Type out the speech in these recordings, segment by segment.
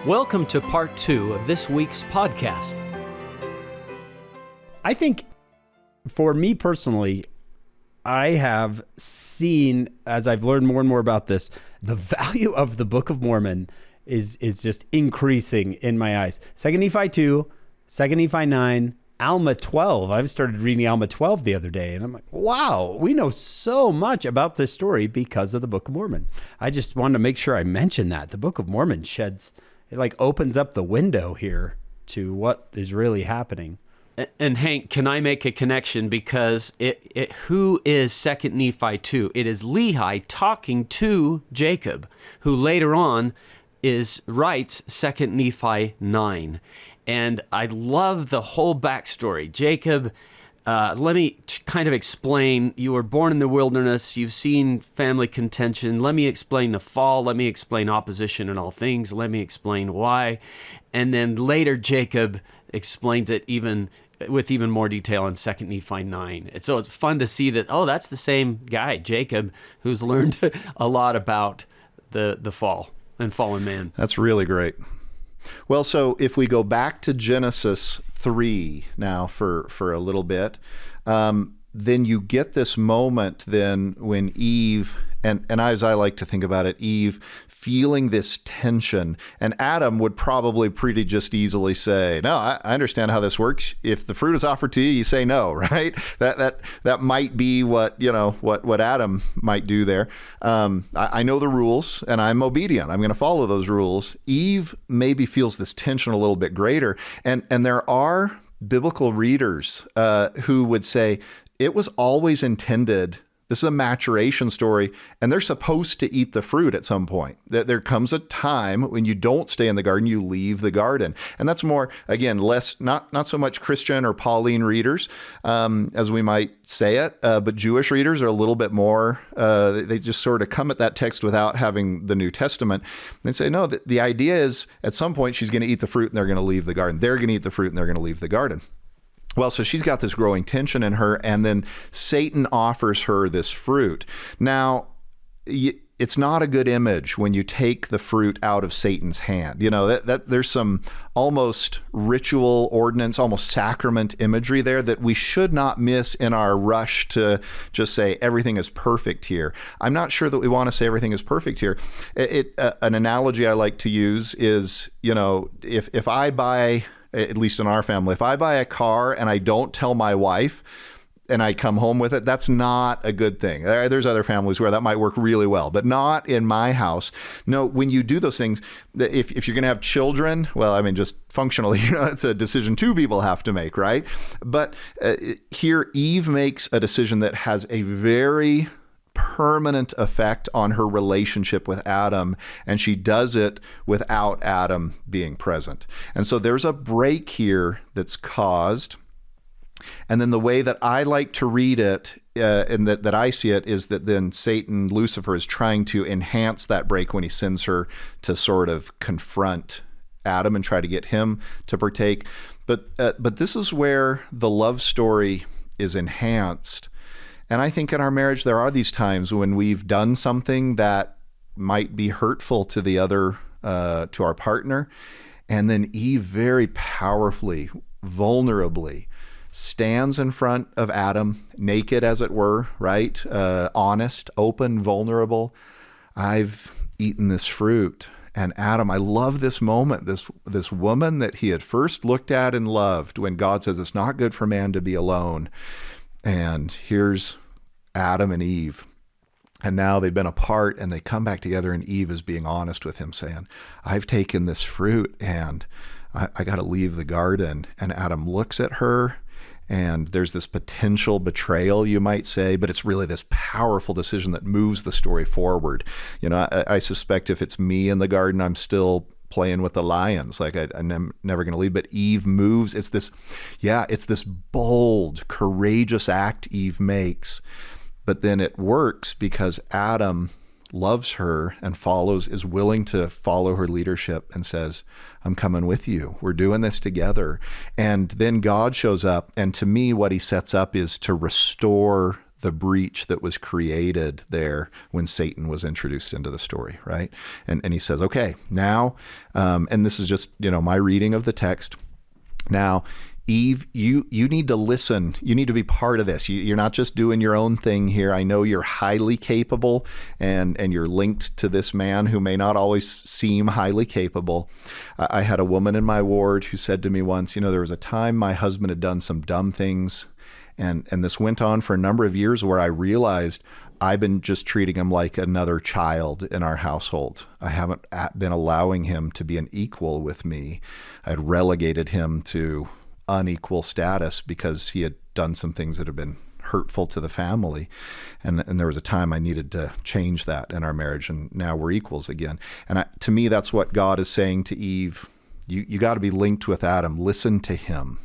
Welcome to part 2 of this week's podcast. I think for me personally, I have seen, as I've learned more and more about this, the value of the Book of Mormon is just increasing in my eyes. 2 Nephi 2, 2 Nephi 9, Alma 12. I've started reading Alma 12 the other day, and I'm like, wow, we know so much about this story because of the Book of Mormon. I just wanted to make sure I mention that. The Book of Mormon opens up the window here to what is really happening. And Hank, can I make a connection? Because who is 2 Nephi 2? It is Lehi talking to Jacob, who later on writes 2 Nephi 9. And I love the whole backstory. Jacob, let me kind of explain. You were born in the wilderness. You've seen family contention. Let me explain the fall. Let me explain opposition in all things. Let me explain why. And then later, Jacob explains it with even more detail in 2 Nephi 9. So it's fun to see that, that's the same guy, Jacob, who's learned a lot about the fall and fallen man. That's really great. Well, so if we go back to Genesis 3 now for a little bit, then you get this moment then when Eve, and as I like to think about it, Eve feeling this tension, and Adam would probably pretty just easily say, no, I understand how this works. If the fruit is offered to you, you say no, right? That might be what Adam might do there. I know the rules and I'm obedient. I'm going to follow those rules. Eve maybe feels this tension a little bit greater. And there are biblical readers who would say it was always intended. This is a maturation story, and they're supposed to eat the fruit at some point. There comes a time when you don't stay in the garden, you leave the garden. And that's more, again, not so much Christian or Pauline readers, as we might say it, but Jewish readers are a little bit more, they just sort of come at that text without having the New Testament. They say, no, the idea is at some point she's going to eat the fruit and they're going to leave the garden. They're going to eat the fruit and they're going to leave the garden. Well, so she's got this growing tension in her, and then Satan offers her this fruit. Now, it's not a good image when you take the fruit out of Satan's hand. That there's some almost ritual ordinance, almost sacrament imagery there that we should not miss in our rush to just say everything is perfect here. I'm not sure that we want to say everything is perfect here. An analogy I like to use is, if I buy, at least in our family, if I buy a car and I don't tell my wife and I come home with it, that's not a good thing. There's other families where that might work really well, but not in my house. No, when you do those things, if you're going to have children, well, I mean, just functionally, it's a decision two people have to make, right? But here, Eve makes a decision that has a very permanent effect on her relationship with Adam, and she does it without Adam being present. And so there's a break here that's caused. And then the way that I like to read it, and that I see it, is that then Satan, Lucifer, is trying to enhance that break when he sends her to sort of confront Adam and try to get him to partake. But this is where the love story is enhanced. And I think in our marriage, there are these times when we've done something that might be hurtful to the other, to our partner. And then Eve very powerfully, vulnerably stands in front of Adam, naked as it were, right? Honest, open, vulnerable. I've eaten this fruit. And Adam, I love this moment, this woman that he had first looked at and loved when God says it's not good for man to be alone. And here's Adam and Eve. And now they've been apart and they come back together, and Eve is being honest with him, saying, I've taken this fruit and I got to leave the garden. And Adam looks at her, and there's this potential betrayal, you might say, but it's really this powerful decision that moves the story forward. I suspect if it's me in the garden, I'm still playing with the lions, like I'm never going to leave. But Eve moves. It's this bold, courageous act Eve makes. But then it works because Adam loves her and is willing to follow her leadership and says, I'm coming with you. We're doing this together. And then God shows up. And to me, what he sets up is to restore the breach that was created there when Satan was introduced into the story, right? And he says, okay, now, and this is just, my reading of the text. Now, Eve, you need to listen. You need to be part of this. You're not just doing your own thing here. I know you're highly capable and you're linked to this man who may not always seem highly capable. I had a woman in my ward who said to me once, there was a time my husband had done some dumb things, and this went on for a number of years where I realized I've been just treating him like another child in our household. I haven't been allowing him to be an equal with me. I had relegated him to unequal status because he had done some things that had been hurtful to the family. And there was a time I needed to change that in our marriage, and now we're equals again. And to me, that's what God is saying to Eve. You got to be linked with Adam. Listen to him.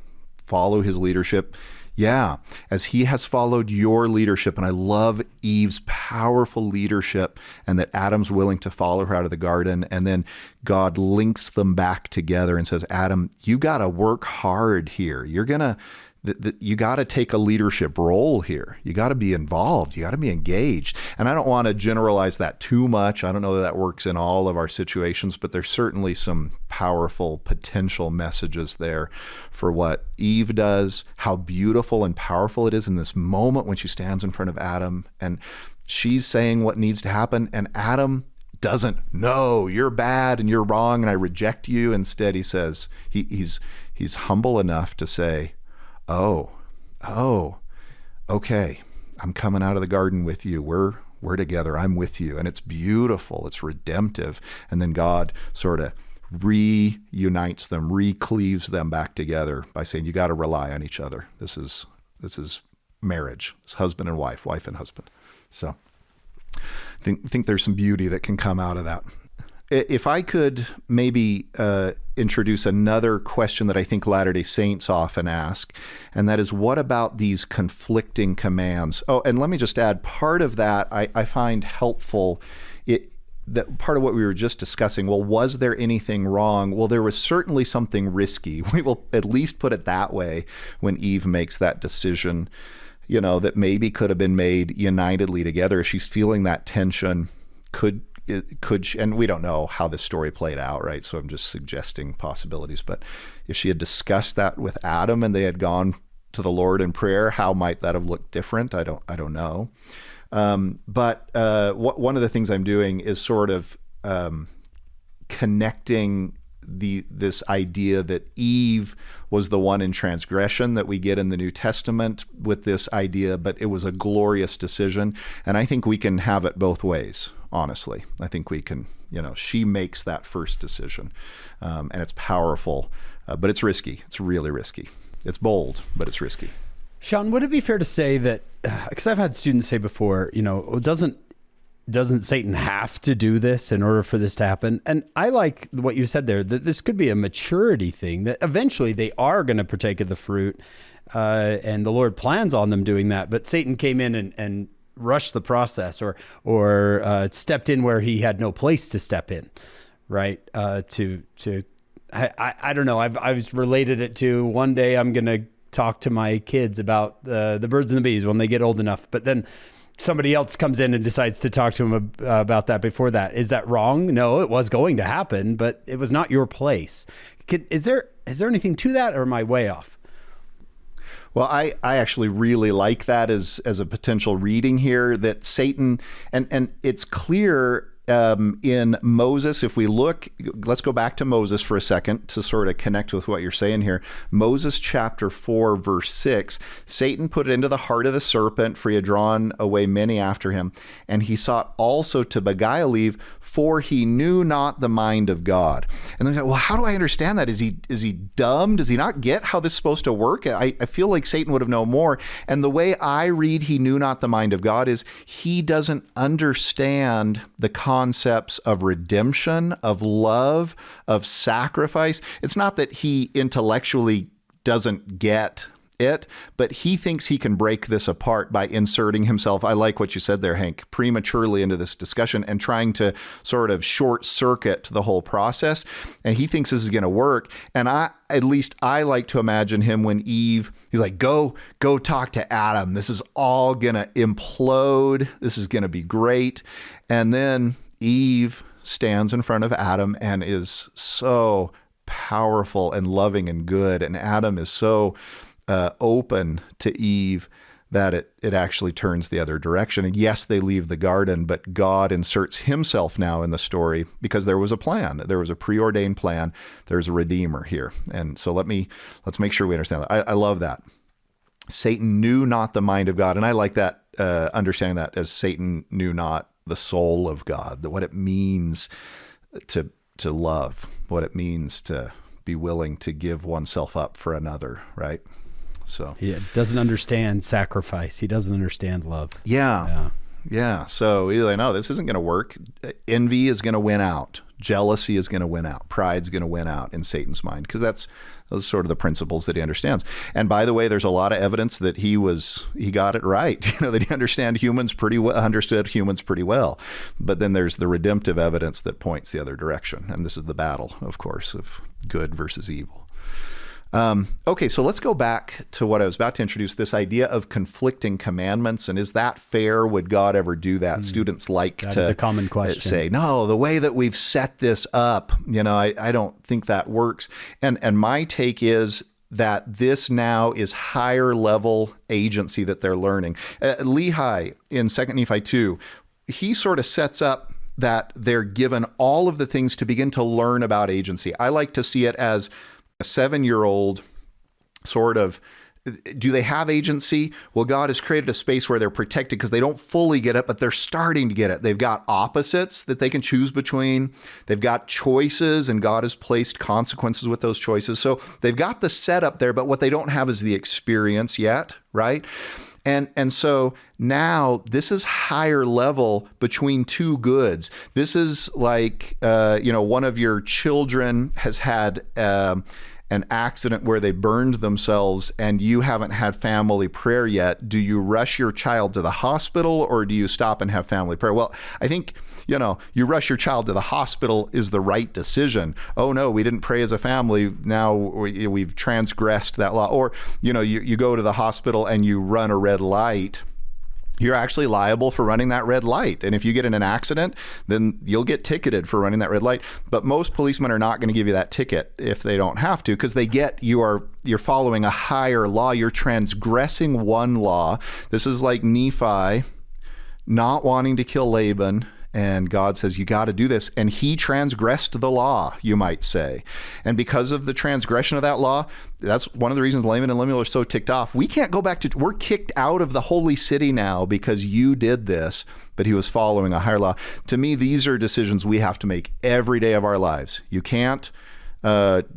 Follow his leadership. Yeah, as he has followed your leadership. And I love Eve's powerful leadership, and that Adam's willing to follow her out of the garden. And then God links them back together and says, Adam, you got to work hard here. You got to take a leadership role here. You got to be involved. You got to be engaged. And I don't want to generalize that too much. I don't know that works in all of our situations, but there's certainly some powerful potential messages there for what Eve does, how beautiful and powerful it is in this moment when she stands in front of Adam and she's saying what needs to happen. And Adam doesn't, no, you're bad and you're wrong and I reject you. Instead, he says, he's humble enough to say, Oh, okay. I'm coming out of the garden with you. We're together. I'm with you. And it's beautiful. It's redemptive. And then God sort of reunites them, recleaves them back together by saying, you got to rely on each other. This is marriage. It's husband and wife and husband. So I think there's some beauty that can come out of that. If I could maybe introduce another question that I think Latter-day Saints often ask, and that is, what about these conflicting commands? Oh, and let me just add, part of that I find helpful. That part of what we were just discussing, well, was there anything wrong? Well, there was certainly something risky. We will at least put it that way when Eve makes that decision, that maybe could have been made unitedly together. If she's feeling that tension, could she, and we don't know how this story played out, right? So I'm just suggesting possibilities. But if she had discussed that with Adam and they had gone to the Lord in prayer, how might that have looked different? I don't know. But one of the things I'm doing is sort of connecting this idea that Eve was the one in transgression that we get in the New Testament with this idea, but it was a glorious decision. And I think we can have it both ways, honestly. I think we can, she makes that first decision, and it's powerful, but it's risky. It's really risky. It's bold, but it's risky. Shon, would it be fair to say that, because I've had students say before, doesn't Satan have to do this in order for this to happen? And I like what you said there, that this could be a maturity thing, that eventually they are going to partake of the fruit, and the Lord plans on them doing that. But Satan came in and rushed the process, or stepped in where he had no place to step in, right? I don't know. I've related it to, one day I'm going to talk to my kids about the birds and the bees when they get old enough, but then somebody else comes in and decides to talk to them about that before that. Is that wrong? No, it was going to happen, but it was not your place. Is there anything to that, or am I way off? Well, I actually really like that as a potential reading here, that Satan, and it's clear in Moses, if we look, let's go back to Moses for a second to sort of connect with what you're saying here. Moses chapter 4, verse 6, Satan put it into the heart of the serpent, for he had drawn away many after him. And he sought also to beguile Eve, for he knew not the mind of God. And they're like, well, how do I understand that? Is he dumb? Does he not get how this is supposed to work? I feel like Satan would have known more. And the way I read he knew not the mind of God is he doesn't understand the concepts of redemption, of love, of sacrifice. It's not that he intellectually doesn't get it, but he thinks he can break this apart by inserting himself. I like what you said there, Hank, prematurely into this discussion and trying to sort of short circuit the whole process. And he thinks this is going to work. And at least I like to imagine him when Eve, he's like, go talk to Adam. This is all going to implode. This is going to be great. And then Eve stands in front of Adam and is so powerful and loving and good. And Adam is so open to Eve that it actually turns the other direction. And yes, they leave the garden, but God inserts himself now in the story because there was a plan. There was a preordained plan. There's a redeemer here. And so let's make sure we understand that. I love that. Satan knew not the mind of God. And I like that, understanding that as Satan knew not the soul of God, what it means to love, what it means to be willing to give oneself up for another, right? So he doesn't understand sacrifice. He doesn't understand love. Yeah. So he's like, no, this isn't going to work. Envy is going to win out. Jealousy is going to win out. Pride's going to win out in Satan's mind, because those are sort of the principles that he understands. And by the way, there's a lot of evidence that he got it right. That he understood humans pretty well. But then there's the redemptive evidence that points the other direction. And this is the battle, of course, of good versus evil. Okay, so let's go back to what I was about to introduce, this idea of conflicting commandments. And is that fair? Would God ever do that? Students like that is a common question. Say, no, the way that we've set this up, I don't think that works. And my take is that this now is higher level agency that they're learning. Lehi in 2 Nephi 2, he sort of sets up that they're given all of the things to begin to learn about agency. I like to see it as a 7-year-old sort of, do they have agency? Well, God has created a space where they're protected because they don't fully get it, but they're starting to get it. They've got opposites that they can choose between. They've got choices, and God has placed consequences with those choices. So they've got the setup there, but what they don't have is the experience yet, right? And so now this is higher level between two goods. This is like, one of your children has had an accident where they burned themselves and you haven't had family prayer yet. Do you rush your child to the hospital, or do you stop and have family prayer? Well, I think, you rush your child to the hospital is the right decision. Oh no, we didn't pray as a family. Now we've transgressed that law. Or, you go to the hospital and you run a red light. You're actually liable for running that red light. And if you get in an accident, then you'll get ticketed for running that red light. But most policemen are not going to give you that ticket if they don't have to, because you're following a higher law. You're transgressing one law. This is like Nephi not wanting to kill Laban. And God says, you got to do this. And he transgressed the law, you might say. And because of the transgression of that law, that's one of the reasons Laman and Lemuel are so ticked off. We can't go back we're kicked out of the holy city now because you did this, but he was following a higher law. To me, these are decisions we have to make every day of our lives. You can't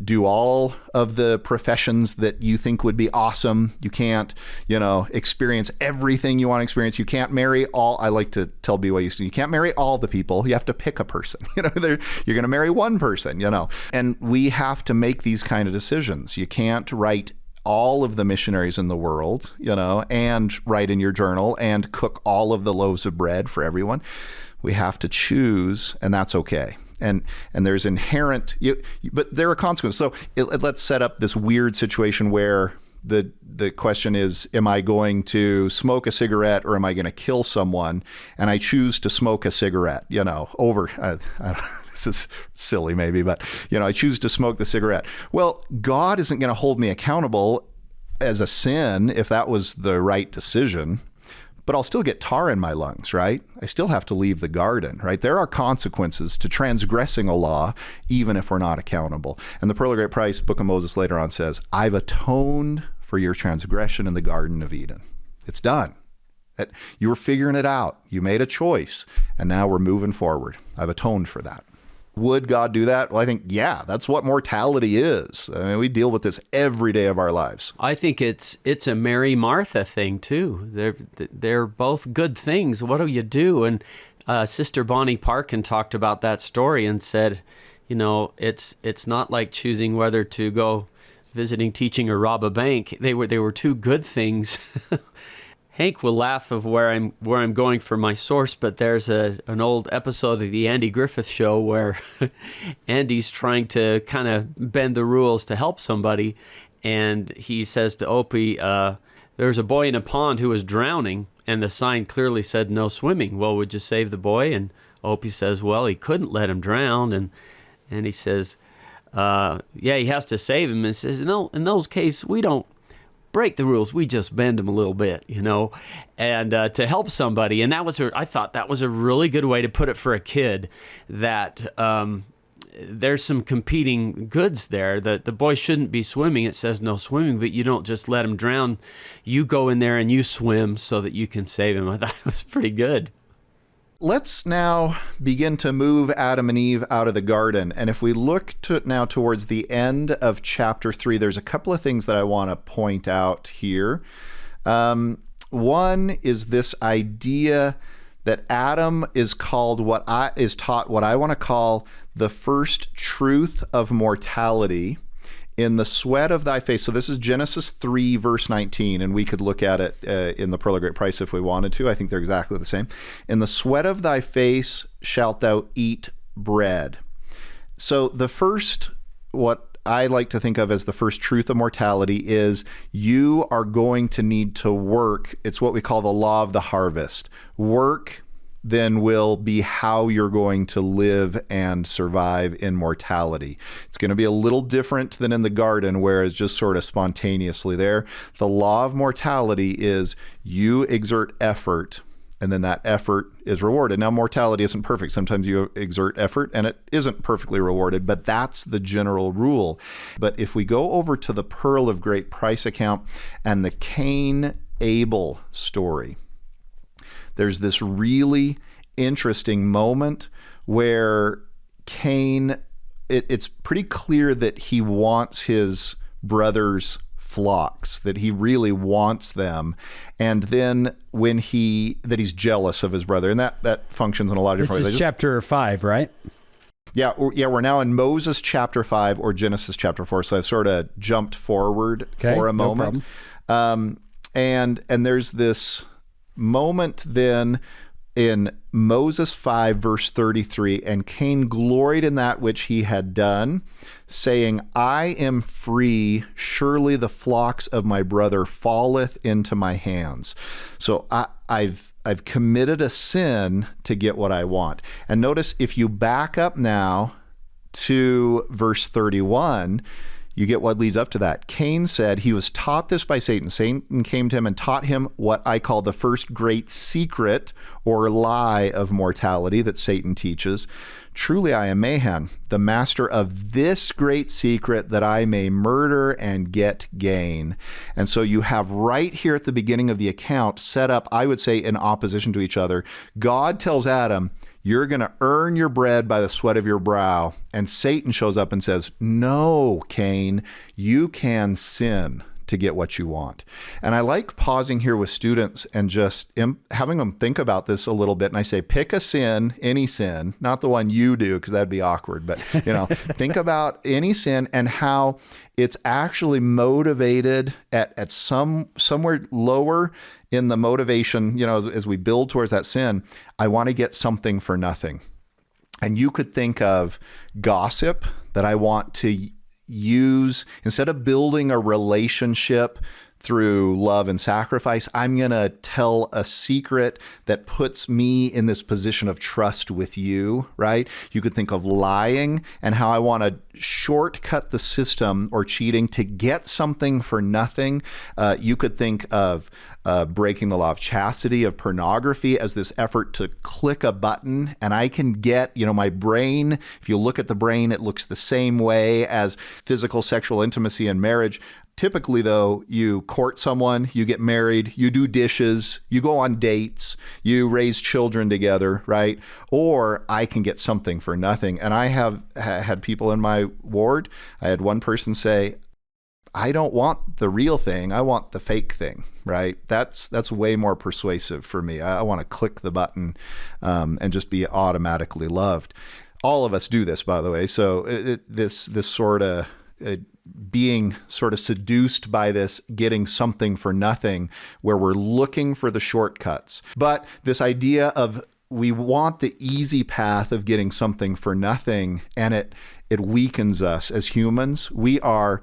do all of the professions that you think would be awesome. You can't, experience everything you want to experience. You can't marry all. I like to tell BYU students, you can't marry all the people. You have to pick a person. You're going to marry one person, And we have to make these kind of decisions. You can't write all of the missionaries in the world, and write in your journal and cook all of the loaves of bread for everyone. We have to choose, and that's okay. And there's inherent, but there are consequences. So let's set up this weird situation where the question is, am I going to smoke a cigarette or am I going to kill someone? And I choose to smoke a cigarette, this is silly maybe, but, I choose to smoke the cigarette. Well, God isn't going to hold me accountable as a sin if that was the right decision. But I'll still get tar in my lungs, right? I still have to leave the garden, right? There are consequences to transgressing a law, even if we're not accountable. And the Pearl of Great Price, Book of Moses later on says, I've atoned for your transgression in the Garden of Eden. It's done. You were figuring it out. You made a choice, and now we're moving forward. I've atoned for that. Would God do that? Well, I think, yeah, that's what mortality is. I mean, we deal with this every day of our lives. I think it's a Mary Martha thing too. They're both good things. What do you do? And Sister Bonnie Parkin talked about that story and said, it's not like choosing whether to go visiting, teaching, or rob a bank. They were two good things. Hank will laugh of where I'm going for my source, but there's an old episode of the Andy Griffith Show where Andy's trying to kind of bend the rules to help somebody, and he says to Opie, "There's a boy in a pond who was drowning, and the sign clearly said no swimming. Well, would you save the boy?" And Opie says, "Well, he couldn't let him drown," and he says, "Yeah, he has to save him." And says, "No, in those cases, we don't break the rules, we just bend them a little bit, and to help somebody." And I thought that was a really good way to put it for a kid, that there's some competing goods there. The boy shouldn't be swimming. It says no swimming, but you don't just let him drown. You go in there and you swim so that you can save him. I thought it was pretty good. Let's now begin to move Adam and Eve out of the garden. And if we look now towards the end of chapter 3, there's a couple of things that I want to point out here. One is this idea that Adam is taught what I want to call the first truth of mortality. In the sweat of thy face. So this is Genesis 3, verse 19, and we could look at it in the Pearl of Great Price if we wanted to. I think they're exactly the same. In the sweat of thy face shalt thou eat bread. So the first, what I like to think of as the first truth of mortality, is you are going to need to work. It's what we call the law of the harvest. Work then will be how you're going to live and survive in mortality. It's going to be a little different than in the garden, where it's just sort of spontaneously there. The law of mortality is you exert effort, and then that effort is rewarded. Now, mortality isn't perfect. Sometimes you exert effort and it isn't perfectly rewarded, but that's the general rule. But if we go over to the Pearl of Great Price account and the Cain Abel story, there's this really interesting moment where Cain, it's pretty clear that he wants his brother's flocks, that he really wants them. And then he's jealous of his brother. And that functions in a lot of different ways. This is chapter 5, right? Yeah, we're now in Moses chapter 5 or Genesis chapter 4. So I've sort of jumped forward for a moment. No problem. And there's this moment then in Moses 5, verse 33, and Cain gloried in that which he had done, saying, I am free, surely the flocks of my brother falleth into my hands. So I've committed a sin to get what I want. And notice, if you back up now to verse 31, you get what leads up to that. Cain said he was taught this by Satan. Satan came to him and taught him what I call the first great secret or lie of mortality that Satan teaches. Truly I am Mahan, the master of this great secret, that I may murder and get gain. And so you have right here at the beginning of the account set up, I would say, in opposition to each other. God tells Adam, you're going to earn your bread by the sweat of your brow. And Satan shows up and says, no, Cain, you can sin to get what you want. And I like pausing here with students and just having them think about this a little bit. And I say, pick a sin, any sin, not the one you do, because that'd be awkward. But, think about any sin and how it's actually motivated at somewhere lower in the motivation, as we build towards that sin. I want to get something for nothing. And you could think of gossip that I want to use. Instead of building a relationship through love and sacrifice, I'm going to tell a secret that puts me in this position of trust with you, right? You could think of lying and how I want to shortcut the system or cheating to get something for nothing. You could think of breaking the law of chastity, of pornography, as this effort to click a button. And I can get, my brain, if you look at the brain, it looks the same way as physical sexual intimacy and marriage. Typically, though, you court someone, you get married, you do dishes, you go on dates, you raise children together, right? Or I can get something for nothing. And I have had people in my ward, I had one person say, I don't want the real thing, I want the fake thing, right? That's way more persuasive for me. I want to click the button and just be automatically loved. All of us do this, by the way. So this sort of being sort of seduced by this getting something for nothing, where we're looking for the shortcuts. But this idea of we want the easy path of getting something for nothing, and it weakens us as humans. We are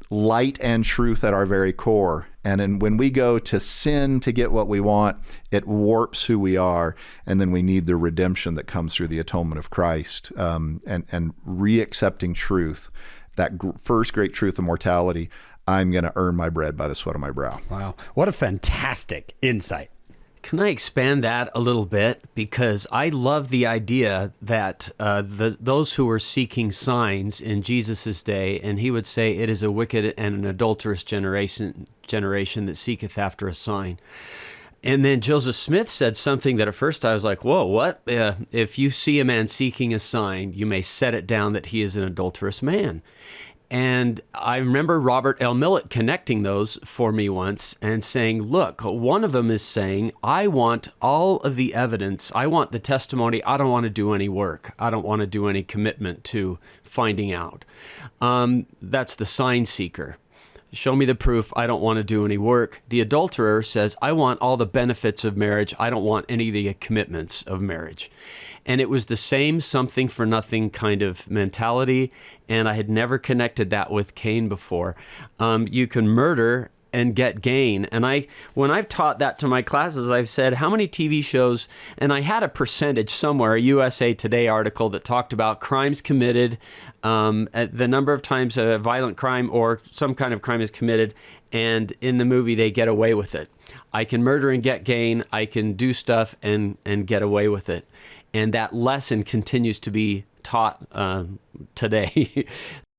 light and truth at our very core. And when we go to sin to get what we want, it warps who we are. And then we need the redemption that comes through the atonement of Christ, and re-accepting truth, that first great truth of mortality. I'm going to earn my bread by the sweat of my brow. Wow. What a fantastic insight. Can I expand that a little bit? Because I love the idea that those who were seeking signs in Jesus's day, and he would say, it is a wicked and an adulterous generation that seeketh after a sign. And then Joseph Smith said something that at first I was like, whoa, what? If you see a man seeking a sign, you may set it down that he is an adulterous man. And I remember Robert L. Millett connecting those for me once and saying, look, one of them is saying, I want all of the evidence. I want the testimony. I don't want to do any work. I don't want to do any commitment to finding out. That's the sign seeker. Show me the proof. I don't want to do any work. The adulterer says, I want all the benefits of marriage. I don't want any of the commitments of marriage. And it was the same something for nothing kind of mentality. And I had never connected that with Cain before. You can murder and get gain. And when I've taught that to my classes, I've said, how many TV shows, and I had a percentage somewhere, a USA Today article that talked about crimes committed, the number of times a violent crime or some kind of crime is committed, and in the movie they get away with it. I can murder and get gain. I can do stuff and get away with it. And that lesson continues to be taught today.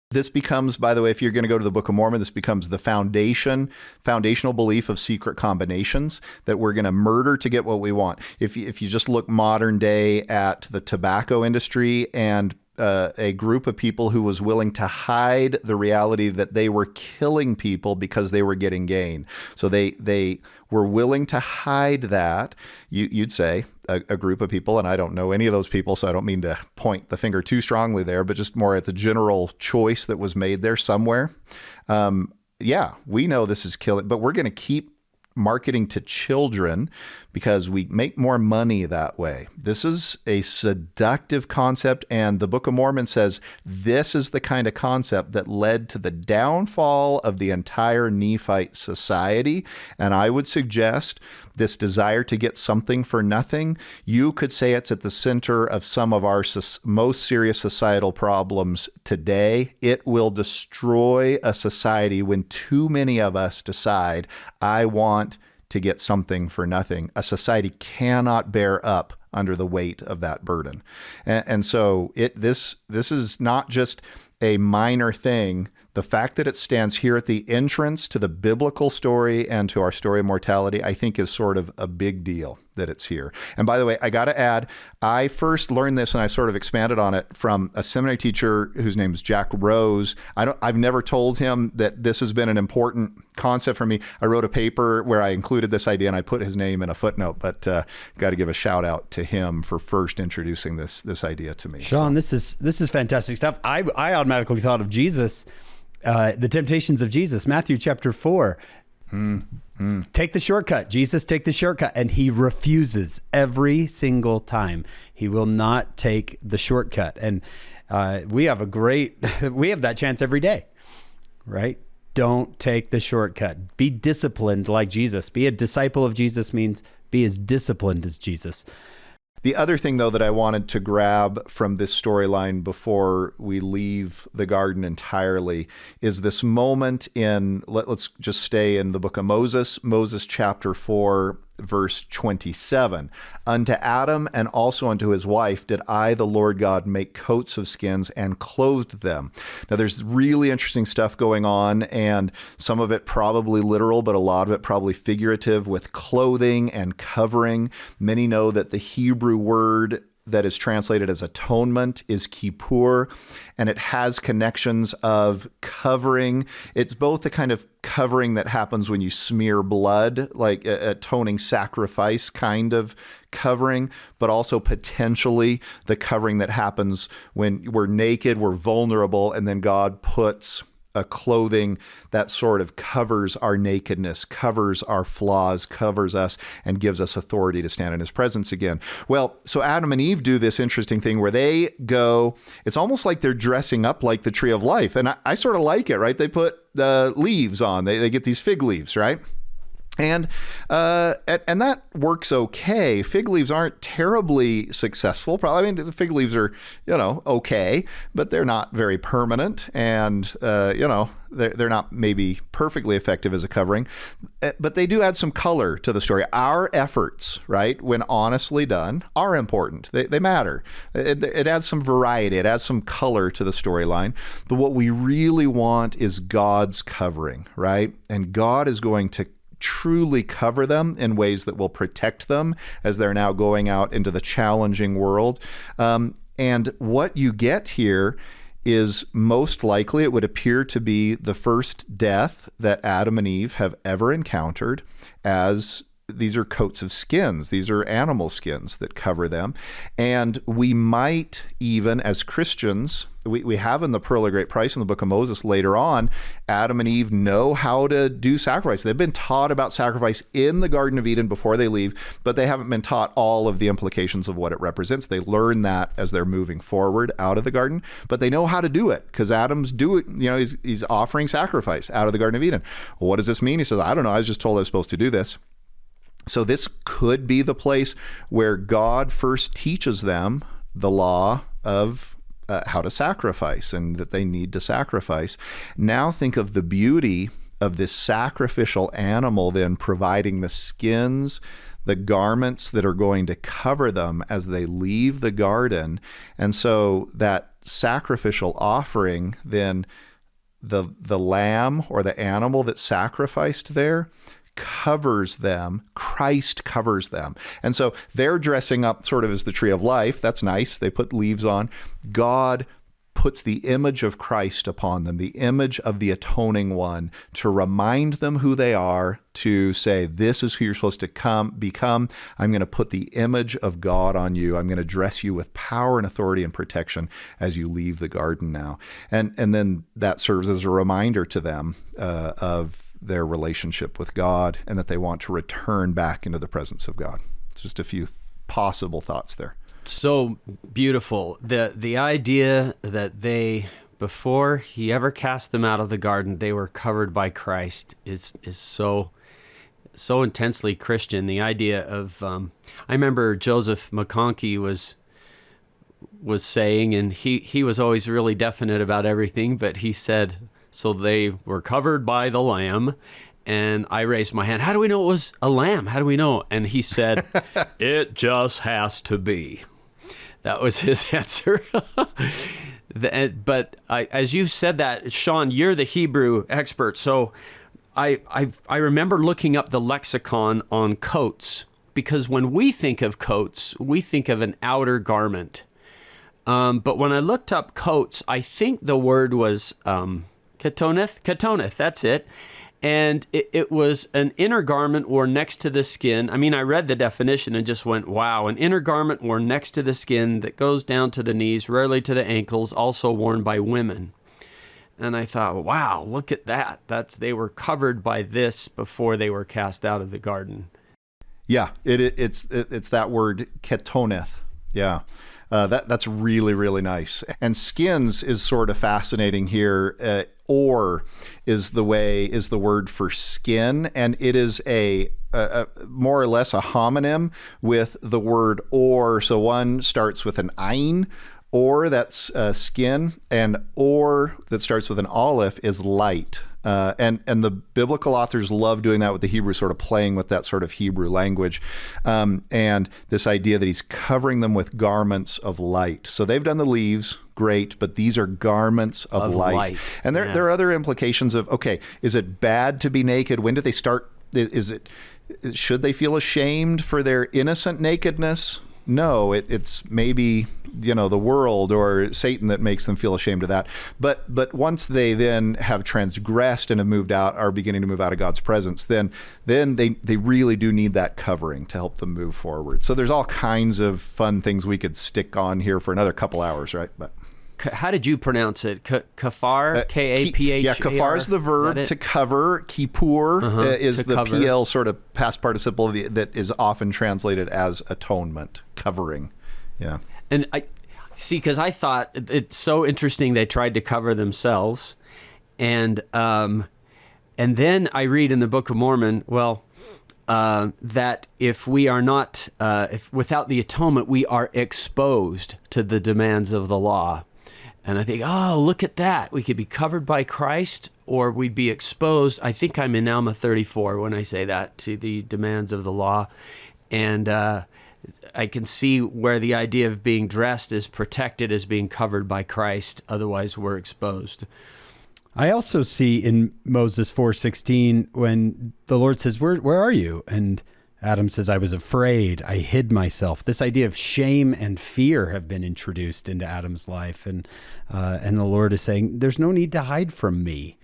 This becomes, by the way, if you're going to go to the Book of Mormon, this becomes the foundational belief of secret combinations, that we're going to murder to get what we want. If you just look modern day at the tobacco industry and a group of people who was willing to hide the reality that they were killing people because they were getting gain. So they were willing to hide that. You'd say a group of people, and I don't know any of those people, so I don't mean to point the finger too strongly there, but just more at the general choice that was made there somewhere. Yeah, we know this is killing, but we're going to keep marketing to children because we make more money that way. This is a seductive concept, and the Book of Mormon says this is the kind of concept that led to the downfall of the entire Nephite society. And I would suggest this desire to get something for nothing, you could say it's at the center of some of our most serious societal problems today. It will destroy a society when too many of us decide, I want to get something for nothing. A society cannot bear up under the weight of that burden. And so this is not just a minor thing. The fact that it stands here at the entrance to the biblical story and to our story of mortality, I think is sort of a big deal that it's here. And by the way, I got to add, I first learned this and I sort of expanded on it from a seminary teacher whose name is Jack Rose. I've never told him that this has been an important concept for me. I wrote a paper where I included this idea and I put his name in a footnote, but got to give a shout out to him for first introducing this idea to me. Shon, this is fantastic stuff. I automatically thought of Jesus, the temptations of Jesus, Matthew chapter 4. Take the shortcut. Jesus, take the shortcut. And he refuses every single time. He will not take the shortcut. And we have that chance every day, right? Don't take the shortcut. Be disciplined like Jesus. Be a disciple of Jesus means be as disciplined as Jesus. The other thing, though, that I wanted to grab from this storyline before we leave the garden entirely is this moment in, let's just stay in the book of Moses chapter 4, verse 27. Unto Adam and also unto his wife did I, the Lord God, make coats of skins and clothed them. Now, there's really interesting stuff going on, and some of it probably literal, but a lot of it probably figurative with clothing and covering. Many know that the Hebrew word that is translated as atonement is kippur, and it has connections of covering. It's both the kind of covering that happens when you smear blood, like atoning sacrifice kind of covering, but also potentially the covering that happens when we're naked, we're vulnerable, and then God puts a clothing that sort of covers our nakedness, covers our flaws, covers us, and gives us authority to stand in his presence again. Well, so Adam and Eve do this interesting thing where they go, it's almost like they're dressing up like the tree of life. And I sort of like it, right? They put leaves on. They get these fig leaves, right? And that works okay. Fig leaves aren't terribly successful. Probably, I mean, the fig leaves are, okay, but they're not very permanent, and they're not maybe perfectly effective as a covering. But they do add some color to the story. Our efforts, right, when honestly done, are important. They matter. It adds some variety. It adds some color to the storyline. But what we really want is God's covering, right? And God is going to truly cover them in ways that will protect them as they're now going out into the challenging world. And what you get here is most likely, it would appear to be the first death that Adam and Eve have ever encountered, as these are coats of skins. These are animal skins that cover them. And we might even, as Christians, we have in the Pearl of Great Price in the Book of Moses later on, Adam and Eve know how to do sacrifice. They've been taught about sacrifice in the Garden of Eden before they leave, but they haven't been taught all of the implications of what it represents. They learn that as they're moving forward out of the garden, but they know how to do it because Adam's he's offering sacrifice out of the Garden of Eden. Well, what does this mean? He says, I don't know. I was just told I was supposed to do this. So this could be the place where God first teaches them the law of how to sacrifice and that they need to sacrifice. Now think of the beauty of this sacrificial animal then providing the skins, the garments that are going to cover them as they leave the garden. And so that sacrificial offering, then the lamb or the animal that's sacrificed there covers them. Christ covers them. And so they're dressing up sort of as the tree of life. That's nice. They put leaves on. God puts the image of Christ upon them, the image of the atoning one, to remind them who they are, to say, this is who you're supposed to become. I'm going to put the image of God on you. I'm going to dress you with power and authority and protection as you leave the garden now. And then that serves as a reminder to them of their relationship with God and that they want to return back into the presence of God. It's just a few possible thoughts there. So beautiful. The idea that before he ever cast them out of the garden, they were covered by Christ is so intensely Christian. The idea of, I remember Joseph McConkie was saying, and he was always really definite about everything, but he said, so they were covered by the lamb. And I raised my hand. How do we know it was a lamb? How do we know? And he said, it just has to be. That was his answer. But as you've said that, Shon, you're the Hebrew expert. So I remember looking up the lexicon on coats, because when we think of coats, we think of an outer garment. But when I looked up coats, I think the word was Ketoneth, that's it. And it was an inner garment worn next to the skin. I mean, I read the definition and just went, wow, an inner garment worn next to the skin that goes down to the knees, rarely to the ankles, also worn by women. And I thought, wow, look at that. They were covered by this before they were cast out of the garden. Yeah, it's that word ketoneth. Yeah. That's really, really nice. And skins is sort of fascinating here. Or is the word for skin, and it is a more or less a homonym with the word or. So one starts with an ayin, or that's skin, and or that starts with an aleph is light. And the biblical authors love doing that with the Hebrew, sort of playing with that sort of Hebrew language. And this idea that he's covering them with garments of light. So they've done the leaves, great, but these are garments of light. And there are other implications of, okay, is it bad to be naked? When did they start? Should they feel ashamed for their innocent nakedness? No, it's maybe, the world or Satan that makes them feel ashamed of that. But once they then have transgressed and have moved out, are beginning to move out of God's presence, then they really do need that covering to help them move forward. So there's all kinds of fun things we could stick on here for another couple hours, right? But how did you pronounce it? Kafar? K-A-P-H-A-R? Yeah, kafar is the verb to cover. Kippur is the cover. PL sort of past participle that is often translated as atonement, covering. Yeah. And I see, because I thought it's so interesting they tried to cover themselves. And then I read in the Book of Mormon, that if we are not, if without the atonement, we are exposed to the demands of the law. And I think, oh, look at that. We could be covered by Christ, or we'd be exposed. I think I'm in Alma 34 when I say that, to the demands of the law. And I can see where the idea of being dressed is protected as being covered by Christ. Otherwise, we're exposed. I also see in Moses 4:16 when the Lord says, where are you? And Adam says, I was afraid. I hid myself. This idea of shame and fear have been introduced into Adam's life. And the Lord is saying, there's no need to hide from me,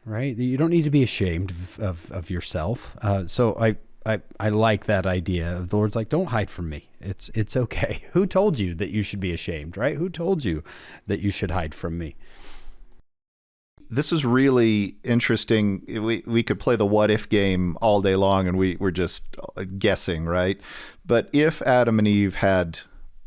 right? You don't need to be ashamed of yourself. So I like that idea of the Lord's like, don't hide from me. It's okay. Who told you that you should be ashamed, right? Who told you that you should hide from me? This is really interesting. We could play the what if game all day long, and we're just guessing, right? But if Adam and Eve had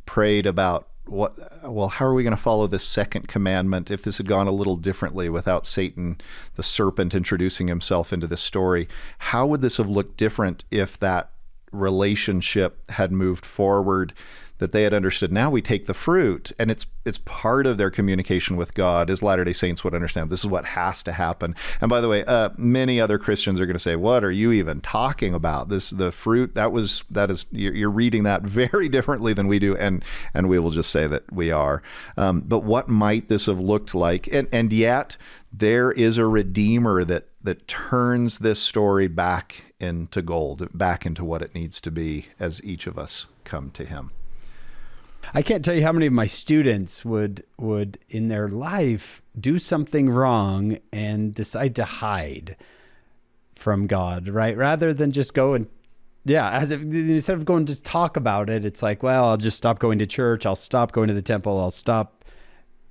prayed about how are we going to follow this second commandment if this had gone a little differently without Satan, the serpent, introducing himself into this story? How would this have looked different if that relationship had moved forward, that they had understood? Now we take the fruit, and it's part of their communication with God, as Latter-day Saints would understand. This is what has to happen. And by the way, many other Christians are going to say, what are you even talking about? The fruit, you're reading that very differently than we do, and we will just say that we are. But what might this have looked like? And yet there is a Redeemer that turns this story back into gold, back into what it needs to be as each of us come to him. I can't tell you how many of my students would in their life do something wrong and decide to hide from God, right? Rather than just go and, as if instead of going to talk about it, it's like, well, I'll just stop going to church. I'll stop going to the temple. I'll stop,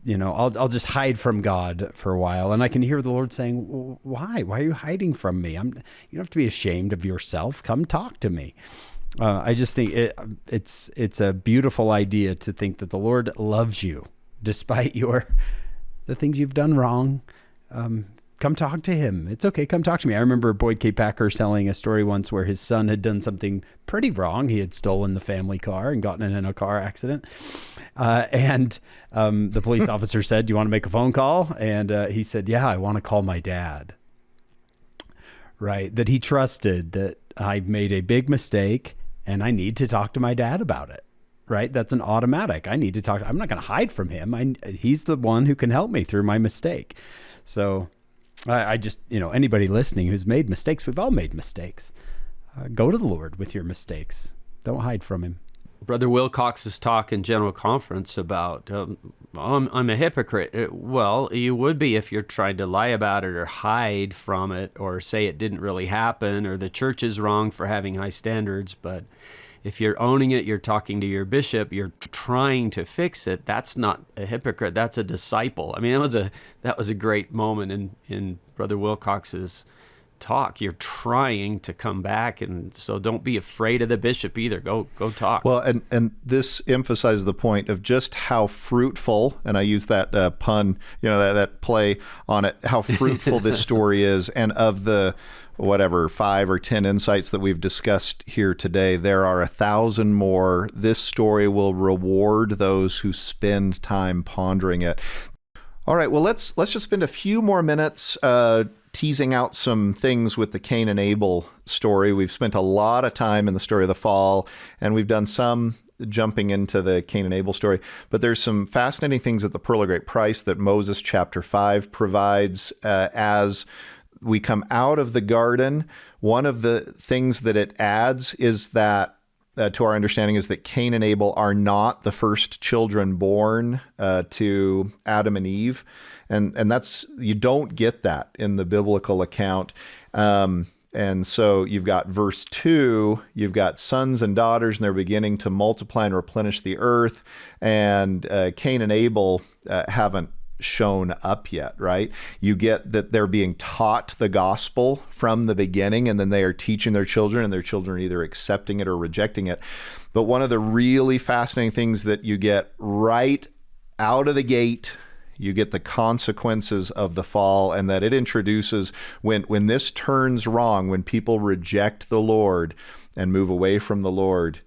I'll just hide from God for a while. And I can hear the Lord saying, why? Why are you hiding from me? You don't have to be ashamed of yourself. Come talk to me. I just think it's a beautiful idea to think that the Lord loves you despite the things you've done wrong. Come talk to him. It's okay. Come talk to me. I remember Boyd K. Packer telling a story once where his son had done something pretty wrong. He had stolen the family car and gotten in a car accident. And the police officer said, do you want to make a phone call? And he said, yeah, I want to call my dad. Right. That he trusted that I made a big mistake and I need to talk to my dad about it, right? That's an automatic. I need to talk. I'm not going to hide from him. He's the one who can help me through my mistake. So I just, anybody listening who's made mistakes, we've all made mistakes. Go to the Lord with your mistakes. Don't hide from him. Brother Wilcox's talk in General Conference about, I'm a hypocrite. Well, you would be if you're trying to lie about it or hide from it or say it didn't really happen or the church is wrong for having high standards. But if you're owning it, you're talking to your bishop, you're trying to fix it, that's not a hypocrite, that's a disciple. I mean, that was a great moment in Brother Wilcox's talk. You're trying to come back, and so don't be afraid of the bishop either. Go talk. Well, and this emphasizes the point of just how fruitful, and I use that pun, that play on it, how fruitful this story is, and of the 5 or 10 insights that we've discussed here today, there are 1,000 more. This story will reward those who spend time pondering it. All right, well, let's just spend a few more minutes teasing out some things with the Cain and Abel story. We've spent a lot of time in the story of the fall, and we've done some jumping into the Cain and Abel story. But there's some fascinating things at the Pearl of Great Price that Moses chapter 5 provides as we come out of the garden. One of the things that it adds is that to our understanding is that Cain and Abel are not the first children born to Adam and Eve. And that's, you don't get that in the biblical account. And so you've got verse 2, you've got sons and daughters, and they're beginning to multiply and replenish the earth. And Cain and Abel haven't shown up yet, right? You get that they're being taught the gospel from the beginning, and then they are teaching their children, and their children are either accepting it or rejecting it. But one of the really fascinating things that you get right out of the gate, you get the consequences of the fall, and that it introduces when this turns wrong, when people reject the Lord and move away from the Lord,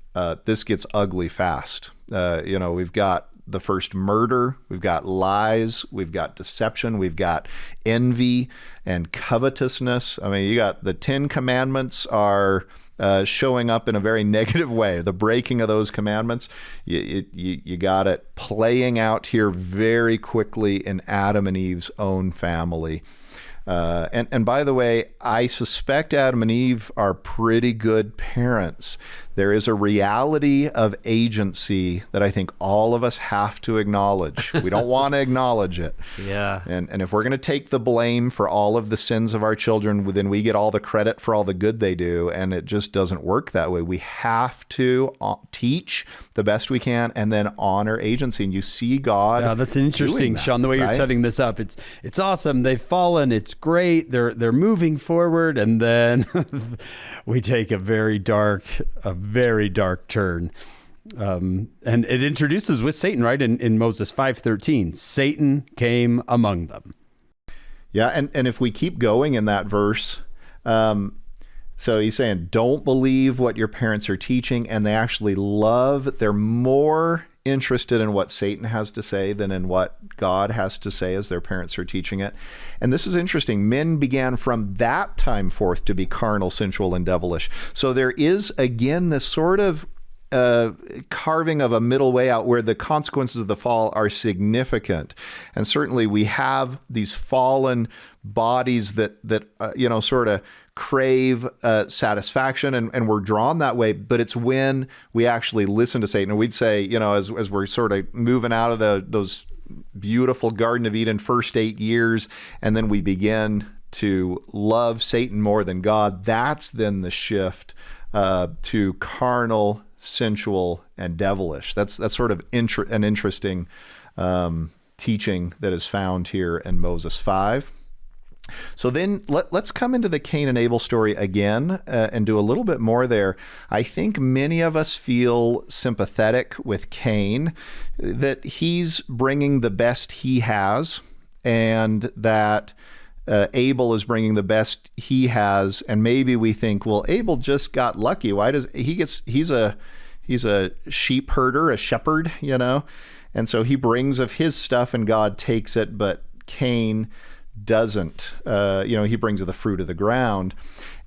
this gets ugly fast. We've got the first murder, we've got lies, we've got deception, we've got envy and covetousness. I mean, you got the 10 commandments are showing up in a very negative way. The breaking of those commandments, you got it playing out here very quickly in Adam and Eve's own family. And by the way, I suspect Adam and Eve are pretty good parents. There is a reality of agency that I think all of us have to acknowledge. We don't want to acknowledge it. Yeah. And if we're going to take the blame for all of the sins of our children, then we get all the credit for all the good they do. And it just doesn't work that way. We have to teach the best we can and then honor agency. And you see God. Yeah, that's interesting, Shon, the way you're setting this up. It's awesome. They've fallen. It's great. They're moving forward. And then we take a very dark turn. And it introduces with Satan, right? In Moses 5:13, Satan came among them. Yeah, and if we keep going in that verse, so he's saying, don't believe what your parents are teaching, and they actually they're more interested in what Satan has to say than in what God has to say as their parents are teaching it. And this is interesting. Men began from that time forth to be carnal, sensual, and devilish. So there is, again, this sort of carving of a middle way out where the consequences of the fall are significant. And certainly we have these fallen bodies that sort of crave satisfaction, and we're drawn that way. But it's when we actually listen to Satan. And we'd say, as we're sort of moving out of those beautiful Garden of Eden first 8 years, and then we begin to love Satan more than God, that's then the shift to carnal, sensual, and devilish. That's sort of an interesting teaching that is found here in Moses 5. So then let's come into the Cain and Abel story again and do a little bit more there. I think many of us feel sympathetic with Cain, that he's bringing the best he has, and that Abel is bringing the best he has. And maybe we think, well, Abel just got lucky. Why does he's a sheep herder, a shepherd, and so he brings of his stuff and God takes it, but Cain doesn't. He brings of the fruit of the ground.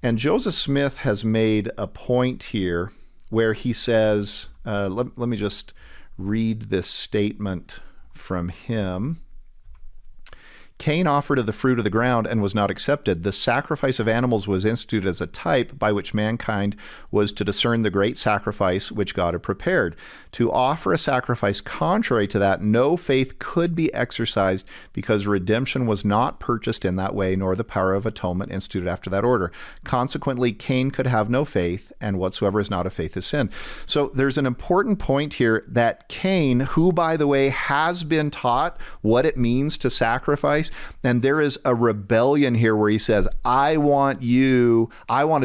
And Joseph Smith has made a point here where he says, let me just read this statement from him. Cain offered of the fruit of the ground and was not accepted. The sacrifice of animals was instituted as a type by which mankind was to discern the great sacrifice which God had prepared. To offer a sacrifice contrary to that, no faith could be exercised, because redemption was not purchased in that way, nor the power of atonement instituted after that order. Consequently, Cain could have no faith, and whatsoever is not of faith is sin. So there's an important point here that Cain, who, by the way, has been taught what it means to sacrifice, and there is a rebellion here where he says, I want to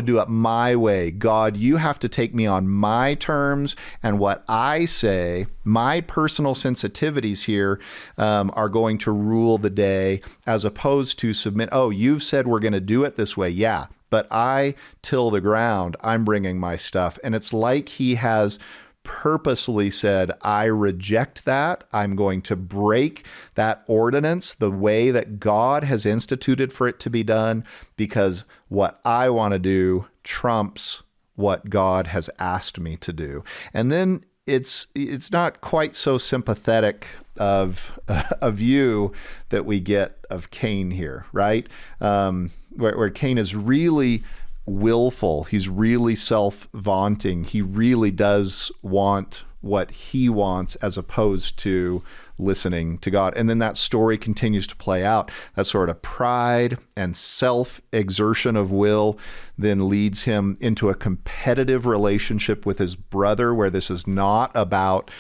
do it my way. God, you have to take me on my terms, and what I say, my personal sensitivities here are going to rule the day, as opposed to submit, you've said we're going to do it this way. Yeah, but I till the ground, I'm bringing my stuff. And it's like he has purposely said, I reject that. I'm going to break that ordinance the way that God has instituted for it to be done, because what I want to do trumps what God has asked me to do. And then it's not quite so sympathetic of a view that we get of Cain here, right? Where Cain is really willful. He's really self-vaunting. He really does want what he wants as opposed to listening to God. And then that story continues to play out. That sort of pride and self-exertion of will then leads him into a competitive relationship with his brother, where this is not about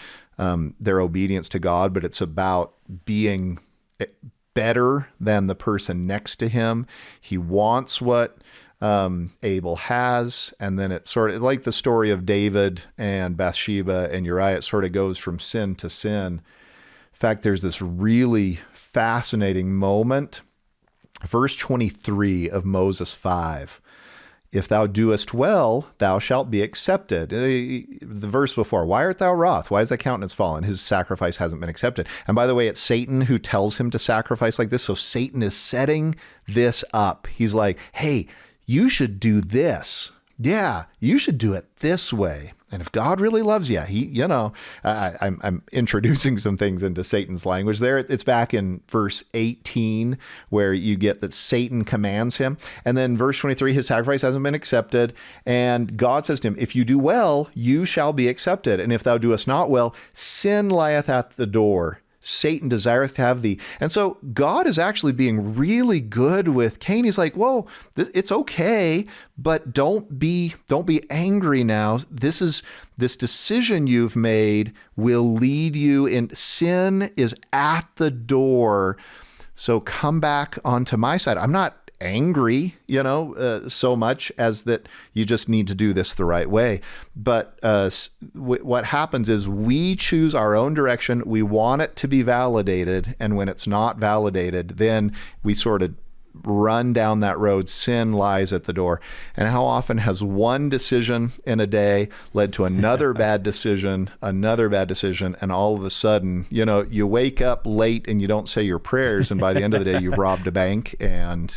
their obedience to God, but it's about being better than the person next to him. He wants what Abel has, and then it's sort of like the story of David and Bathsheba and Uriah. It sort of goes from sin to sin. In fact, there's this really fascinating moment. Verse 23 of Moses 5. If thou doest well, thou shalt be accepted. The verse before, why art thou wroth? Why is thy countenance fallen? His sacrifice hasn't been accepted. And by the way, it's Satan who tells him to sacrifice like this. So Satan is setting this up. He's like, hey, you should do this. Yeah, you should do it this way. And if God really loves you, I'm introducing some things into Satan's language there. It's back in verse 18 where you get that Satan commands him. And then verse 23, his sacrifice hasn't been accepted. And God says to him, if you do well, you shall be accepted. And if thou doest not well, sin lieth at the door. Satan desireth to have thee. And so God is actually being really good with Cain. He's like, whoa, it's okay, but don't be angry now. This decision you've made will lead you in. Sin is at the door. So come back onto my side. I'm not angry, so much as that you just need to do this the right way. But what happens is we choose our own direction. We want it to be validated. And when it's not validated, then we sort of run down that road. Sin lies at the door. And how often has one decision in a day led to another bad decision, and all of a sudden, you wake up late and you don't say your prayers, and by the end of the day, you've robbed a bank, and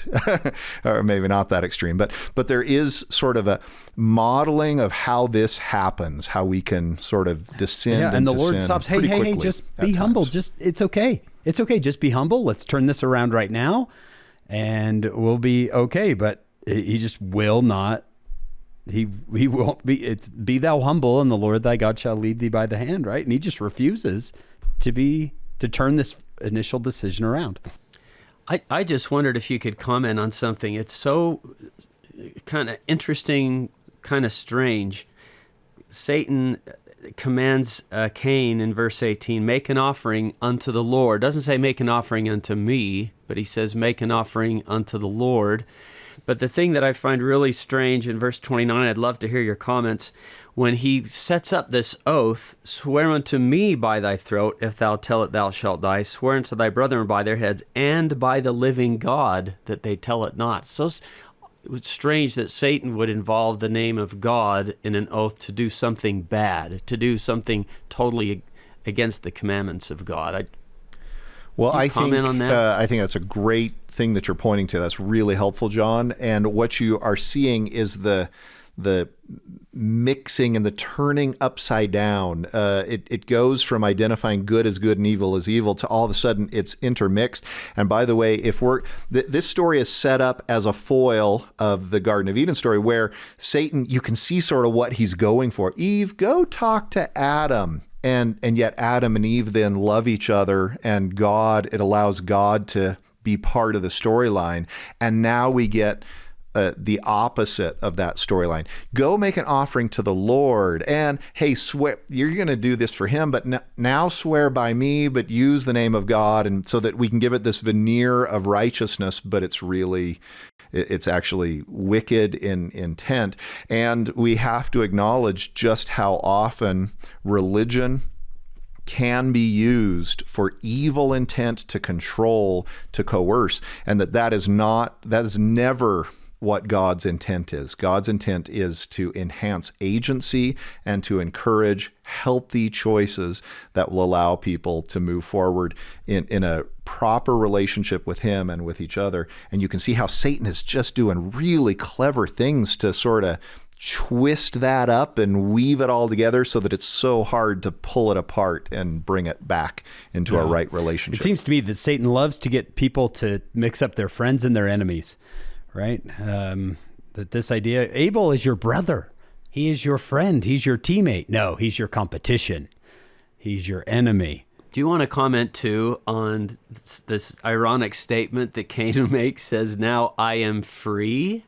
or maybe not that extreme, but there is sort of a modeling of how this happens, how we can sort of descend. Yeah, and the Lord stops. Hey, just be humble. It's okay. It's okay. Just be humble. Let's turn this around right now. And we'll be okay, but he just will not. He won't be. It's be thou humble, and the Lord thy God shall lead thee by the hand. Right, and he just refuses to turn this initial decision around. I just wondered if you could comment on something. It's so kind of interesting, kind of strange. Satan commands Cain in verse 18, make an offering unto the Lord. Doesn't say make an offering unto me, but he says make an offering unto the Lord. But the thing that I find really strange in verse 29, I'd love to hear your comments, when he sets up this oath, swear unto me by thy throat, if thou tell it thou shalt die, swear unto thy brethren by their heads, and by the living God that they tell it not. So it's strange that Satan would involve the name of God in an oath to do something bad, to do something totally against the commandments of God. I think that's a great thing that you're pointing to. That's really helpful, John. And what you are seeing is the mixing and the turning upside down. It goes from identifying good as good and evil as evil to all of a sudden it's intermixed. And by the way, this story is set up as a foil of the Garden of Eden story, where Satan, you can see sort of what he's going for. Eve, go talk to Adam. And yet Adam and Eve then love each other, and it allows God to be part of the storyline. And now we get the opposite of that storyline. Go make an offering to the Lord, and hey, swear you're going to do this for him, but now swear by me, but use the name of God, and so that we can give it this veneer of righteousness, but it's actually wicked in intent. And we have to acknowledge just how often religion can be used for evil intent, to control, to coerce, and that is never what God's intent is. God's intent is to enhance agency and to encourage healthy choices that will allow people to move forward in a proper relationship with him and with each other. And you can see how Satan is just doing really clever things to sort of twist that up and weave it all together so that it's so hard to pull it apart and bring it back into a right relationship. It seems to me that Satan loves to get people to mix up their friends and their enemies, right? That this idea, Abel is your brother. He is your friend. He's your teammate. No, he's your competition. He's your enemy. Do you want to comment too on this ironic statement that Cain makes, says, "Now I am free"?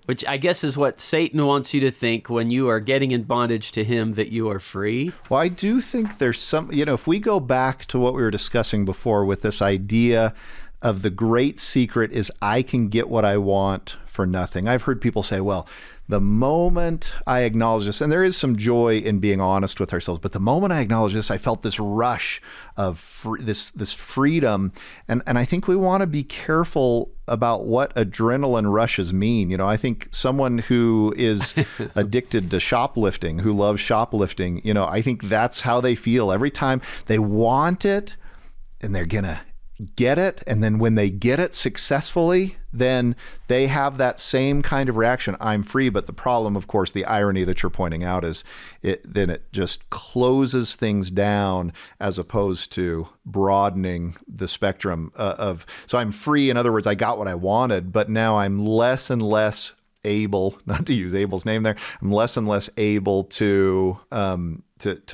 Which I guess is what Satan wants you to think when you are getting in bondage to him, that you are free. Well, I do think there's some, if we go back to what we were discussing before with this idea of the great secret is I can get what I want for nothing. I've heard people say, well, the moment I acknowledge this, and there is some joy in being honest with ourselves, but the moment I acknowledge this, I felt this rush of this freedom. And I think we want to be careful about what adrenaline rushes mean. I think someone who is addicted to shoplifting, who loves shoplifting, I think that's how they feel every time they want it and they're going to get it. And then when they get it successfully, then they have that same kind of reaction. I'm free. But the problem, of course, the irony that you're pointing out is then it just closes things down as opposed to broadening the spectrum of, so I'm free. In other words, I got what I wanted, but now I'm less and less able, not to use Abel's name there, I'm less and less able to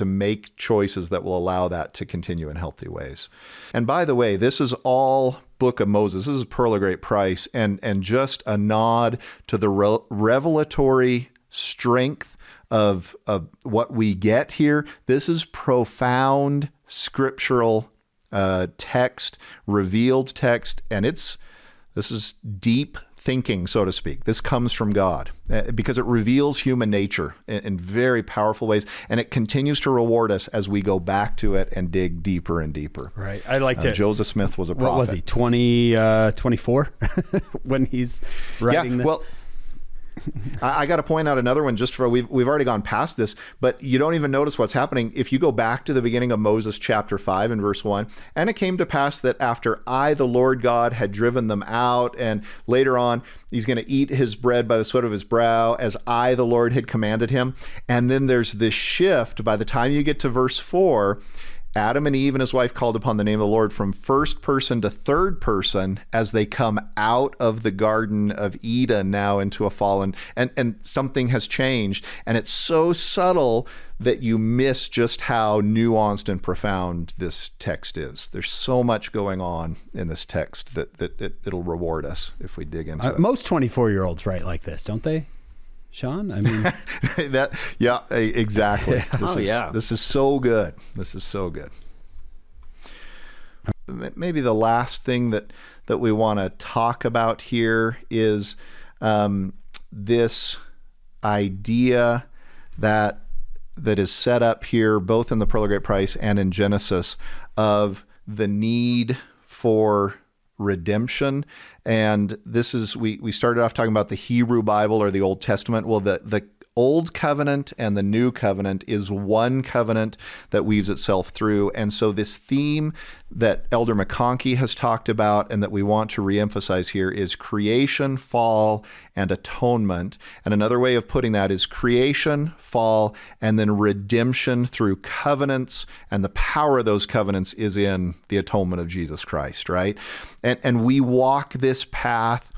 make choices that will allow that to continue in healthy ways. And by the way, this is all Book of Moses. This is Pearl of Great Price, and just a nod to the revelatory strength of what we get here. This is profound scriptural text, revealed text, and this is deep thinking, so to speak. This comes from God because it reveals human nature in very powerful ways, and it continues to reward us as we go back to it and dig deeper and deeper. Right. I like to. Joseph Smith was a prophet. What was he? 24 when he's writing this? Well, I got to point out another one just for we've already gone past this, but you don't even notice what's happening if you go back to the beginning of Moses chapter 5 and verse 1. And it came to pass that after I, the Lord God, had driven them out, and later on he's going to eat his bread by the sweat of his brow, as I, the Lord, had commanded him. And then there's this shift by the time you get to verse 4. Adam and Eve and his wife called upon the name of the Lord from first person to third person as they come out of the Garden of Eden now into a fallen, and something has changed. And it's so subtle that you miss just how nuanced and profound this text is. There's so much going on in this text that it'll reward us if we dig into it. Most 24-year-olds write like this, don't they? Shon, I mean, exactly. Yeah. This is so good. This is so good. Maybe the last thing that we want to talk about here is this idea that is set up here, both in the Pearl of Great Price and in Genesis, of the need for redemption. And this is, we started off talking about the Hebrew Bible or the Old Testament. Well, the Old Covenant and the New Covenant is one covenant that weaves itself through. And so this theme that Elder McConkie has talked about and that we want to reemphasize here is creation, fall, and atonement. And another way of putting that is creation, fall, and then redemption through covenants. And the power of those covenants is in the atonement of Jesus Christ, right? And we walk this path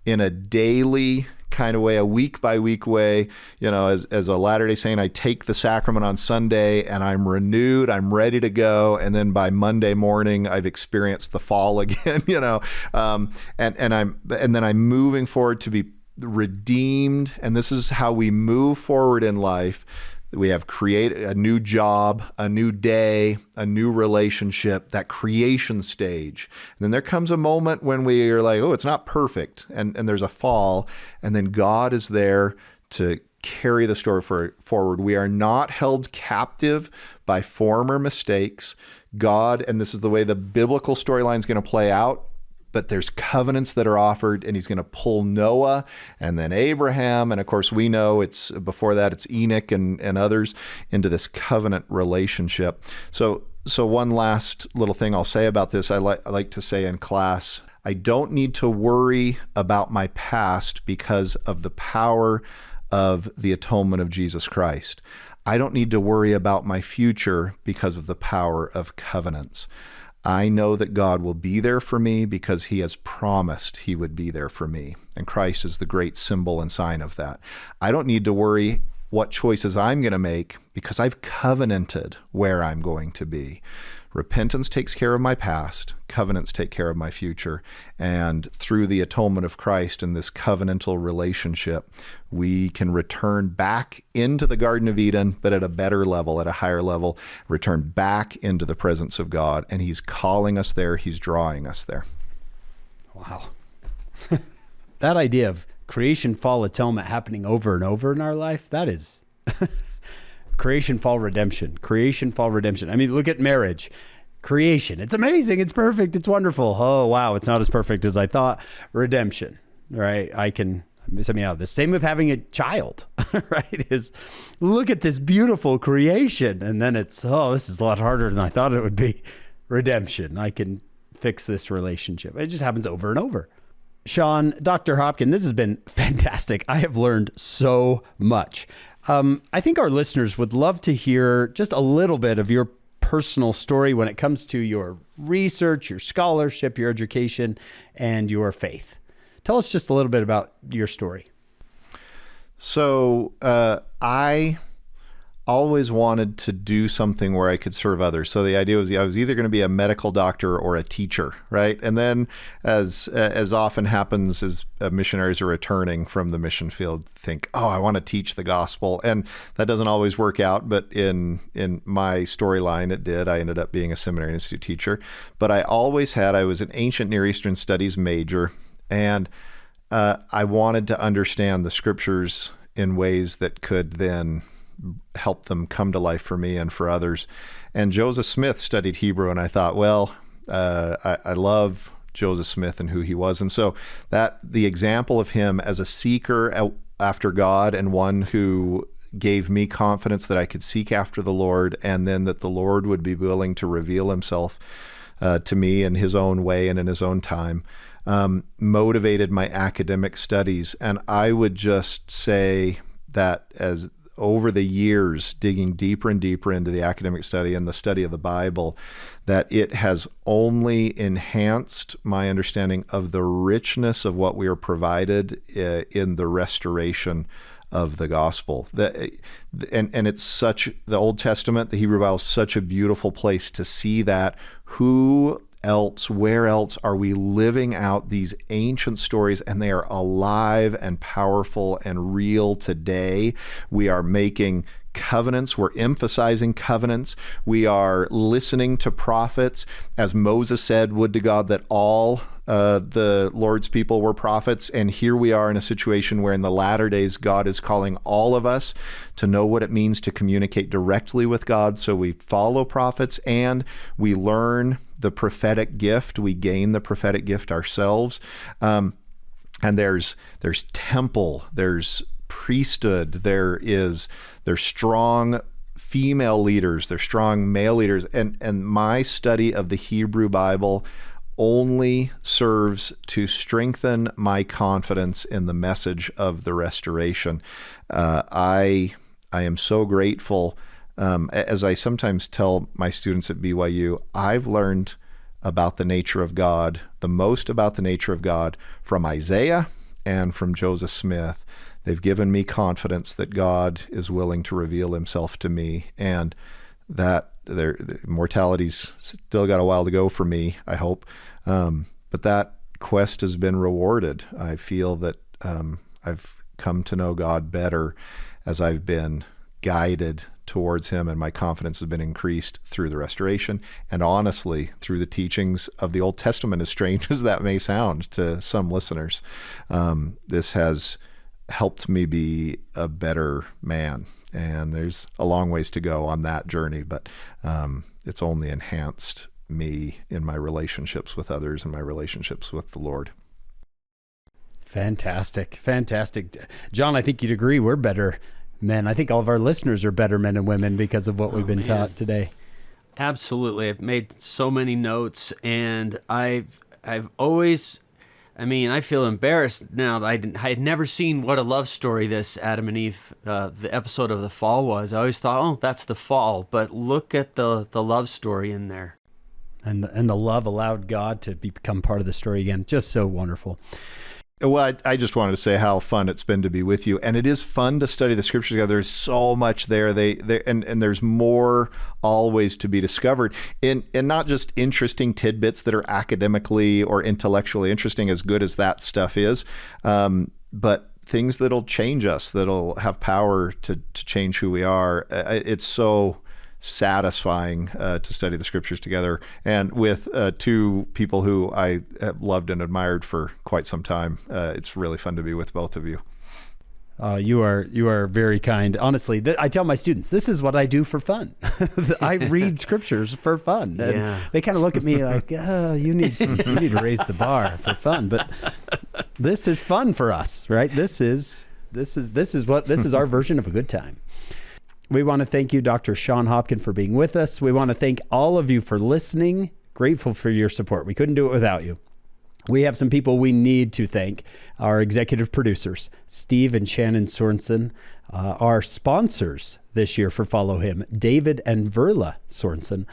in a daily kind of way, a week by week way. As a Latter-day Saint, I take the sacrament on Sunday and I'm renewed, I'm ready to go. And then by Monday morning, I've experienced the fall again, and then I'm moving forward to be redeemed. And this is how we move forward in life. We have created a new job, a new day, a new relationship, that creation stage. And then there comes a moment when we are like, oh, it's not perfect. And there's a fall. And then God is there to carry the story forward. We are not held captive by former mistakes. God, and this is the way the biblical storyline is going to play out, but there's covenants that are offered, and he's going to pull Noah and then Abraham. And of course, we know it's before that, it's Enoch and others into this covenant relationship. So one last little thing I'll say about this, I like to say in class, I don't need to worry about my past because of the power of the atonement of Jesus Christ. I don't need to worry about my future because of the power of covenants. I know that God will be there for me because he has promised he would be there for me. And Christ is the great symbol and sign of that. I don't need to worry what choices I'm going to make because I've covenanted where I'm going to be. Repentance takes care of my past. Covenants take care of my future. And through the atonement of Christ and this covenantal relationship, we can return back into the Garden of Eden, but at a better level, at a higher level, return back into the presence of God. And he's calling us there. He's drawing us there. Wow. That idea of creation, fall, atonement happening over and over in our life, that is creation, fall, redemption. Creation, fall, redemption. I mean, look at marriage. Creation. It's amazing. It's perfect. It's wonderful. Oh, wow. It's not as perfect as I thought. Redemption, right? I can miss me out. The same with having a child, right? Is look at this beautiful creation. And then it's, oh, this is a lot harder than I thought it would be. Redemption. I can fix this relationship. It just happens over and over. Shon, Dr. Hopkin, this has been fantastic. I have learned so much. I think our listeners would love to hear just a little bit of your personal story when it comes to your research, your scholarship, your education, and your faith. Tell us just a little bit about your story. So I always wanted to do something where I could serve others. So the idea was I was either going to be a medical doctor or a teacher, right? And then as often happens as missionaries are returning from the mission field, think, oh, I want to teach the gospel. And that doesn't always work out, but in my storyline, it did. I ended up being a seminary institute teacher. But I was an ancient Near Eastern studies major, and I wanted to understand the scriptures in ways that could then help them come to life for me and for others. And Joseph Smith studied Hebrew, and I thought, well, I love Joseph Smith and who he was. And so the example of him as a seeker after God and one who gave me confidence that I could seek after the Lord, and then that the Lord would be willing to reveal himself to me in his own way and in his own time, motivated my academic studies. And I would just say that as over the years, digging deeper and deeper into the academic study and the study of the Bible, that it has only enhanced my understanding of the richness of what we are provided in the restoration of the gospel. And it's such, the Old Testament, the Hebrew Bible, is such a beautiful place to see that. Where else are we living out these ancient stories, and they are alive and powerful and real today? We are making covenants. We're emphasizing covenants. We are listening to prophets. As Moses said, would to God that all the Lord's people were prophets. And here we are in a situation where in the latter days, God is calling all of us to know what it means to communicate directly with God. So we follow prophets and we learn the prophetic gift. We gain the prophetic gift ourselves. And there's temple, there's priesthood, there's strong female leaders, there's strong male leaders. And my study of the Hebrew Bible only serves to strengthen my confidence in the message of the restoration. I am so grateful. As I sometimes tell my students at BYU, I've learned about the nature of God, the most about the nature of God, from Isaiah and from Joseph Smith. They've given me confidence that God is willing to reveal himself to me, and that mortality's still got a while to go for me, I hope. But that quest has been rewarded. I feel that I've come to know God better as I've been guided towards him, and my confidence has been increased through the restoration, and honestly through the teachings of the Old Testament, as strange as that may sound to some listeners. This has helped me be a better man, and there's a long ways to go on that journey, but it's only enhanced me in my relationships with others and my relationships with the Lord. Fantastic. John, I think you'd agree we're better men. I think all of our listeners are better men and women because of what we've been taught today. Absolutely. I've made so many notes, and I've always, I feel embarrassed now that I had never seen what a love story this Adam and Eve, the episode of the fall was. I always thought, oh, that's the fall, but look at the love story in there. And the love allowed God to become part of the story again. Just so wonderful. Well, I just wanted to say how fun it's been to be with you, and it is fun to study the scriptures together. There's so much there. And there's more always to be discovered, and not just interesting tidbits that are academically or intellectually interesting, as good as that stuff is, but things that'll change us, that'll have power to change who we are. It's so satisfying to study the scriptures together, and with two people who I have loved and admired for quite some time. It's really fun to be with both of you. You are very kind. Honestly, I tell my students, this is what I do for fun. I read scriptures for fun. And they kind of look at me like, you need to raise the bar for fun. But this is fun for us, right? This is our version of a good time. We want to thank you, Dr. Shon Hopkin, for being with us. We want to thank all of you for listening. Grateful for your support. We couldn't do it without you. We have some people we need to thank. Our executive producers, Steve and Shannon Sorensen. Our sponsors this year for Follow Him, David and Verla Sorensen.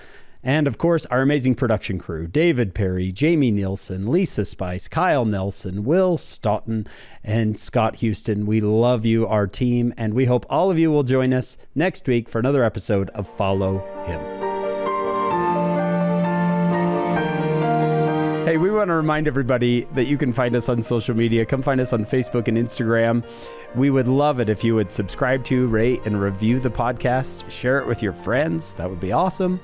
And of course, our amazing production crew, David Perry, Jamie Nielsen, Lisa Spice, Kyle Nelson, Will Stoughton, and Scott Houston. We love you, our team, and we hope all of you will join us next week for another episode of Follow Him. Hey, we want to remind everybody that you can find us on social media. Come find us on Facebook and Instagram. We would love it if you would subscribe to, rate, and review the podcast. Share it with your friends. That would be awesome.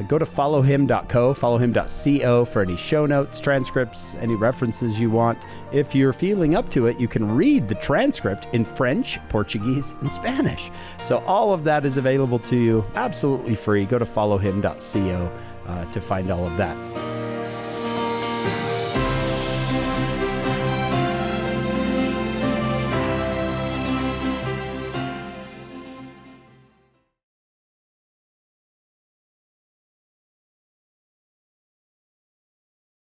Go to followhim.co, followhim.co for any show notes, transcripts, any references you want. If you're feeling up to it, you can read the transcript in French, Portuguese, and Spanish. So all of that is available to you absolutely free. Go to followhim.co to find all of that.